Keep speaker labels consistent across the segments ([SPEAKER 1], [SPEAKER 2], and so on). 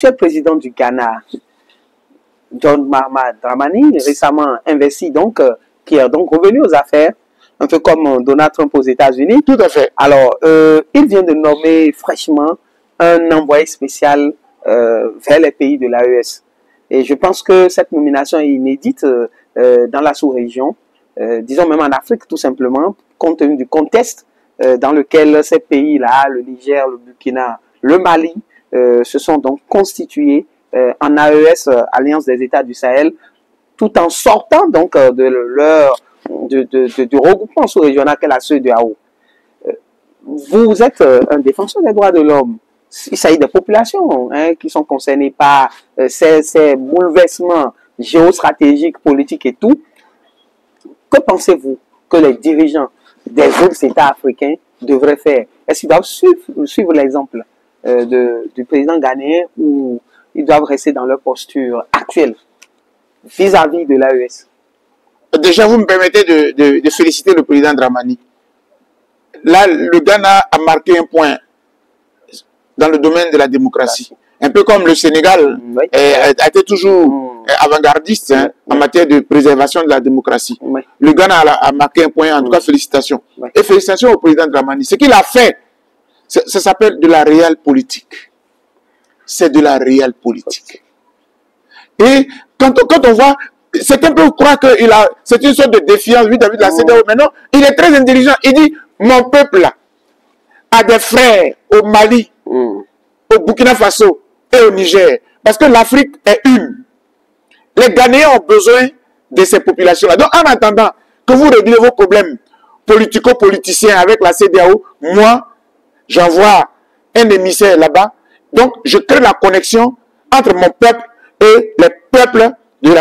[SPEAKER 1] Le président du Ghana, John Mahama Dramani, récemment investi donc, qui est donc revenu aux affaires, un peu comme Donald Trump aux États-Unis.
[SPEAKER 2] Tout à fait.
[SPEAKER 1] Alors, il vient de nommer fraîchement un envoyé spécial vers les pays de l'AES. Et je pense que cette nomination est inédite dans la sous-région, disons même en Afrique tout simplement, compte tenu du contexte dans lequel ces pays-là, le Niger, le Burkina, le Mali, se sont donc constitués en AES, Alliance des États du Sahel, tout en sortant donc du regroupement sous-régional qu'est la CEDEAO. Vous êtes un défenseur des droits de l'homme. Il s'agit des populations qui sont concernées par ces bouleversements géostratégiques, politiques et tout. Que pensez-vous que les dirigeants des autres États africains devraient faire? Est-ce qu'ils doivent suivre l'exemple du président ghanéen ou ils doivent rester dans leur posture actuelle vis-à-vis de l'AES?
[SPEAKER 2] Déjà, vous me permettez de féliciter le président Dramani. Là, le Ghana a marqué un point dans le domaine de la démocratie. Un peu comme le Sénégal a été toujours avant-gardiste en matière de préservation de la démocratie. Le Ghana a marqué un point, en tout cas félicitations. Et félicitations au président Dramani. Ce qu'il a fait, ça s'appelle de la réelle politique. C'est de la réelle politique. Et quand on voit, certains peuvent croire que c'est une sorte de défiance vis-à-vis de la CEDEAO, mais non, il est très intelligent. Il dit, mon peuple a des frères au Mali, au Burkina Faso et au Niger. Parce que l'Afrique est une. Les Ghanéens ont besoin de ces populations-là. Donc, en attendant que vous réglez vos problèmes politico-politiciens avec la CEDEAO, moi, j'envoie un émissaire là-bas. Donc, je crée la connexion entre mon peuple et les peuples de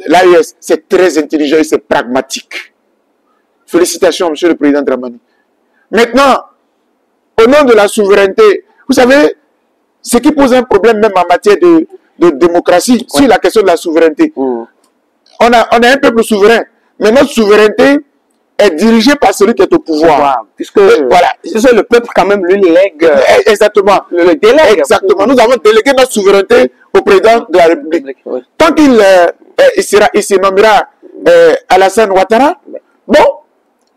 [SPEAKER 2] l'AES. C'est très intelligent et c'est pragmatique. Félicitations, monsieur le président Dramani. Maintenant, au nom de la souveraineté, vous savez, ce qui pose un problème même en matière de démocratie, sur la question de la souveraineté. On a un peuple souverain, mais notre souveraineté est dirigée par celui qui est au pouvoir.
[SPEAKER 1] Puisque voilà, c'est le peuple quand même lui lègue.
[SPEAKER 2] Exactement.
[SPEAKER 1] Le délègue.
[SPEAKER 2] Exactement. Nous avons délégué notre souveraineté au président de la République. Tant qu'il se nommera Alassane Ouattara, bon,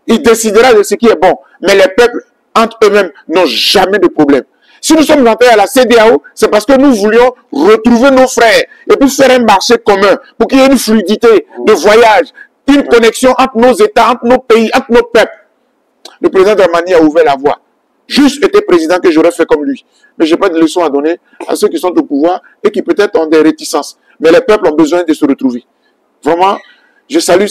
[SPEAKER 2] il décidera de ce qui est bon. Mais les peuples, entre eux-mêmes, n'ont jamais de problème. Si nous sommes entrés à la CEDEAO, c'est parce que nous voulions retrouver nos frères et puis faire un marché commun pour qu'il y ait une fluidité de voyage, une connexion entre nos États, entre nos pays, entre nos peuples. Le président Dramani a ouvert la voie. Juste été président que j'aurais fait comme lui. Mais je n'ai pas de leçon à donner à ceux qui sont au pouvoir et qui peut-être ont des réticences. Mais les peuples ont besoin de se retrouver. Vraiment, je salue